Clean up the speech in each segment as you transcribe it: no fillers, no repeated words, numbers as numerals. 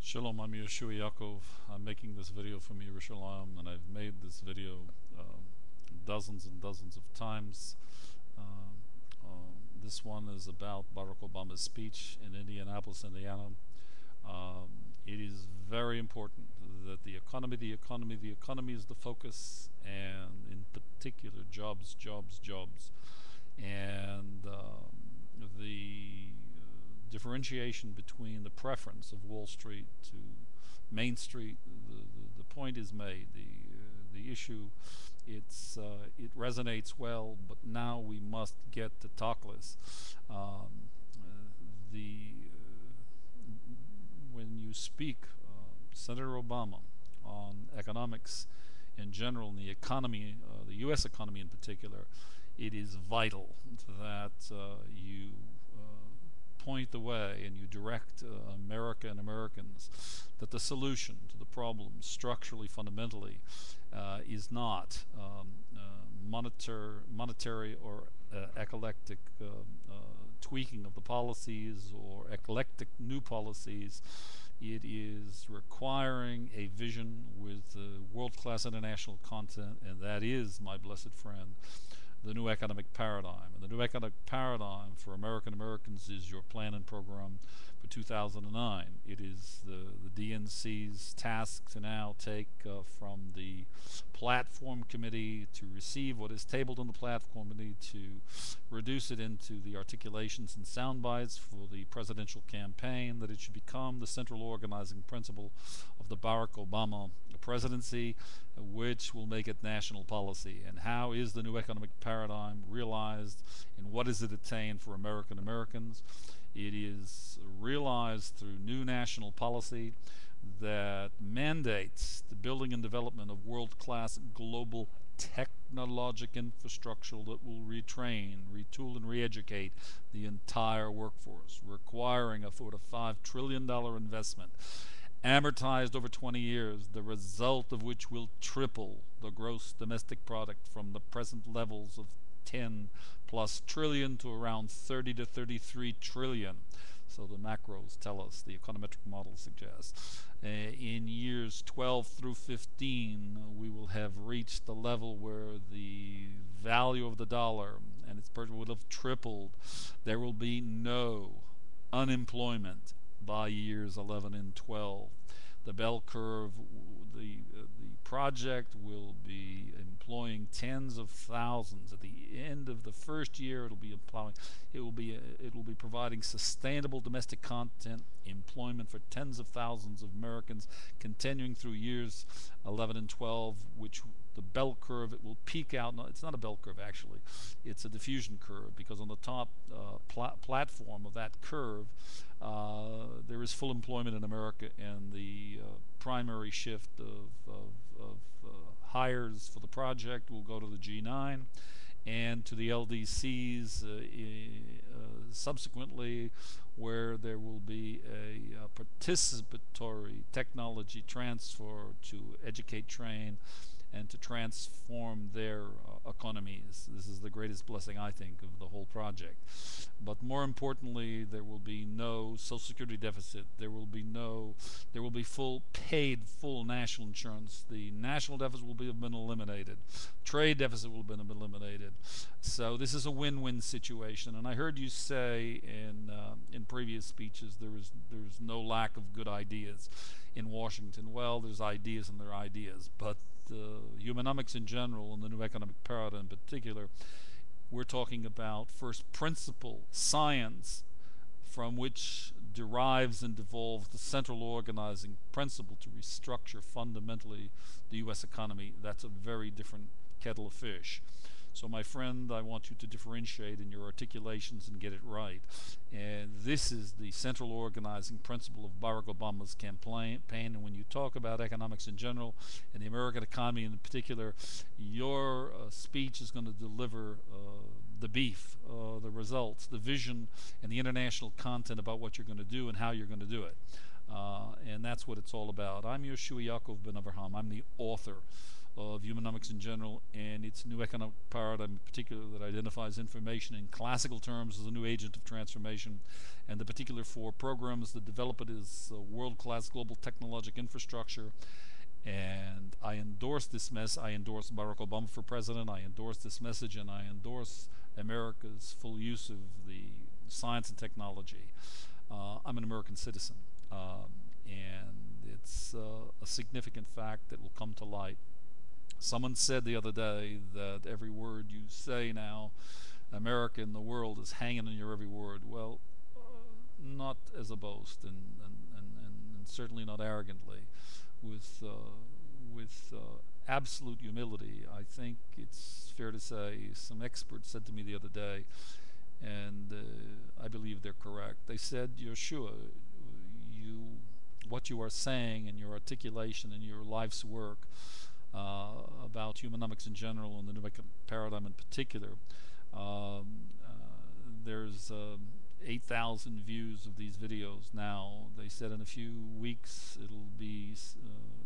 Shalom, I'm Yehoshua Ya'acov. I'm making this video from Yerushalayim, and I've made this video dozens and dozens of times. This one is about Barack Obama's speech in Indianapolis, Indiana. It is very important that the economy is the focus, and in particular jobs. And the differentiation between the preference of Wall Street to Main Street, the point is made. The issue, it resonates well, but now we must get to talkless. When you speak, Senator Obama, on economics in general, and the economy, the U.S. economy in particular, it is vital that you point the way and you direct America and Americans that the solution to the problem, structurally, fundamentally, is not monetary or eclectic tweaking of the policies or eclectic new policies. It is requiring a vision with world-class international content, and that is, my blessed friend, the new economic paradigm. And the new economic paradigm for Americans is your plan and program for 2009. It is the DNC's task to now take from the platform committee to receive what is tabled on the platform committee, to reduce it into the articulations and sound bites for the presidential campaign, that it should become the central organizing principle of the Barack Obama presidency, which will make it national policy. And how is the new economic paradigm realized, and what is it attained for Americans? It is realized through new national policy that mandates the building and development of world-class global technologic infrastructure that will retrain, retool, and re-educate the entire workforce, requiring a $4 to $5 trillion investment amortized over 20 years, the result of which will triple the gross domestic product from the present levels of 10 plus trillion to around 30 to 33 trillion. So the macros tell us, the econometric model suggests. In years 12 through 15, we will have reached the level where the value of the dollar and its purchase would have tripled. There will be no unemployment by years 11 and 12. The bell curve, the project will be employing tens of thousands. At the end of the first year, it will be providing sustainable domestic content employment for tens of thousands of Americans, continuing through years 11 and 12, which the bell curve, it will peak out. No, it's not a bell curve, actually. It's a diffusion curve, because on the top platform of that curve, there is full employment in America, and the primary shift of hires for the project will go to the G9 and to the LDCs subsequently, where there will be a participatory technology transfer to educate, train, and to transform their economies. This is the greatest blessing, I think, of the whole project. But more importantly, there will be no Social Security deficit. There will be full national insurance. The national deficit will have been eliminated. Trade deficit will have been eliminated. So this is a win-win situation. And I heard you say in previous speeches there's no lack of good ideas in Washington. Well, there's ideas and there are ideas, but Humanomics in general, and the new economic paradigm in particular, we're talking about first principle science, from which derives and devolves the central organizing principle to restructure fundamentally the U.S. economy. That's a very different kettle of fish. So my friend, I want you to differentiate in your articulations and get it right. And this is the central organizing principle of Barack Obama's campaign. And when you talk about economics in general and the American economy in particular, your speech is going to deliver the beef, the results, the vision, and the international content about what you're going to do and how you're going to do it. And that's what it's all about. I'm Yehoshua Ya'acov ben Avraham. I'm the author of Humanomics in general and its new economic paradigm in particular that identifies information in classical terms as a new agent of transformation, and the particular four programs that develop it is world-class global technological infrastructure. And I endorse this mess. I endorse Barack Obama for president. I endorse this message, and I endorse America's full use of the science and technology. I'm an American citizen, and it's a significant fact that will come to light. Someone said the other day that every word you say now, America in the world is hanging on your every word. Well, not as a boast, and certainly not arrogantly. With absolute humility, I think it's fair to say, some experts said to me the other day, and I believe they're correct. They said, Yehoshua, what you are saying and your articulation and your life's work about humanomics in general and the new paradigm in particular, there's 8,000 views of these videos now. They said in a few weeks it'll be,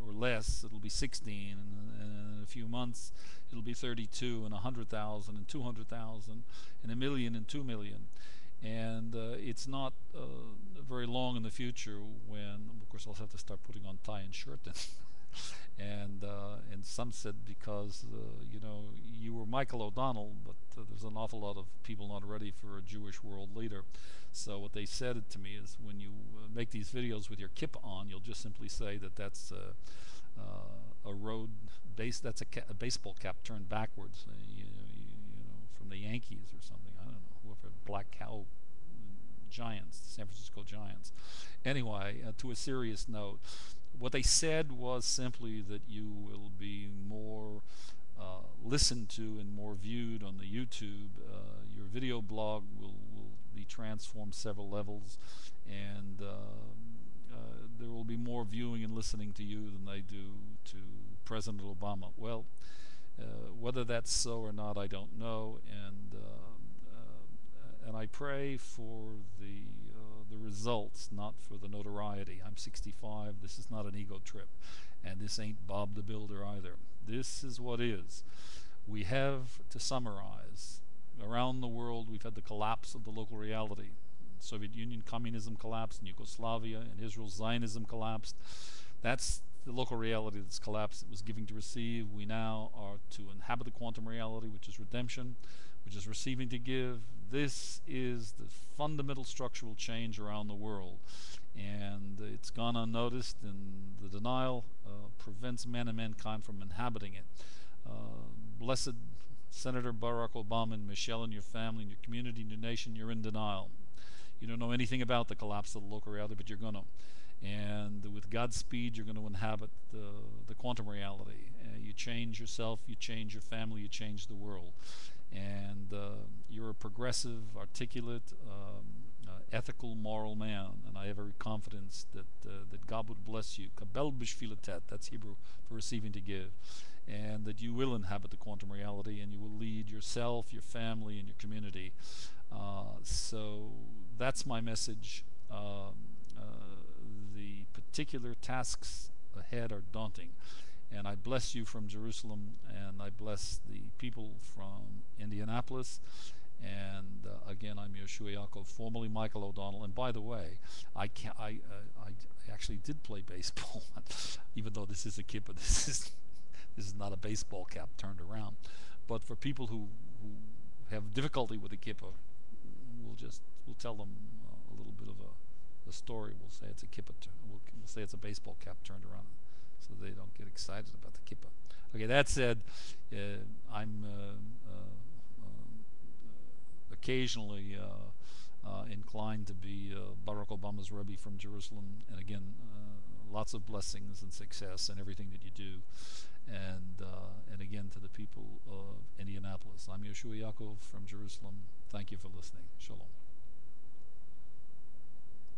or less, it'll be 16, and in a few months it'll be 32, and 100,000, and 200,000, and 1 million, and 2 million. And it's not very long in the future when, of course, I'll have to start putting on tie and shirt then. And some said because you were Michael O'Donnell, but there's an awful lot of people not ready for a Jewish world leader. So what they said to me is, when you make these videos with your kippah on, you'll just simply say that that's a road base, that's a baseball cap turned backwards, from the Yankees or something. I don't know, whoever, Black Cow Giants, the San Francisco Giants. Anyway, to a serious note, what they said was simply that you will be more listened to and more viewed on the YouTube. Your video blog will be transformed several levels, and there will be more viewing and listening to you than they do to President Obama. Well, whether that's so or not, I don't know, and I pray for the results, not for the notoriety. I'm 65. This is not an ego trip, and this ain't Bob the Builder either. This is what is. We have, to summarize, around the world we've had the collapse of the local reality. Soviet Union communism collapsed, and Yugoslavia and Israel Zionism collapsed. That's the local reality that's collapsed. It was giving to receive. We now are to inhabit the quantum reality, which is redemption, which is receiving to give. This is the fundamental structural change around the world, and it's gone unnoticed, and the denial prevents man and mankind from inhabiting it. Blessed Senator Barack Obama and Michelle and your family and your community and your nation, you're in denial. You don't know anything about the collapse of the local reality, but you're going to. And with Godspeed, you're going to inhabit the quantum reality. You change yourself, you change your family, you change the world. And you're a progressive, articulate, ethical, moral man, and I have every confidence that God would bless you. Kabel b'shvilatet, that's Hebrew for receiving to give, and that you will inhabit the quantum reality, and you will lead yourself, your family, and your community. So that's my message. The particular tasks ahead are daunting. And I bless you from Jerusalem, and I bless the people from Indianapolis. And again, I'm Yehoshua Ya'acov, formerly Michael O'Donnell. And by the way, I actually did play baseball, even though this is a kippah. This is not a baseball cap turned around. But for people who have difficulty with the kippah, we'll tell them a little bit of a story. We'll say it's a kippah. We'll say it's a baseball cap turned around, so they don't get excited about the kippah. Okay, that said, I'm occasionally inclined to be Barack Obama's Rebbe from Jerusalem, and again, lots of blessings and success in everything that you do, and again to the people of Indianapolis. I'm Yehoshua Ya'acov from Jerusalem. Thank you for listening. Shalom.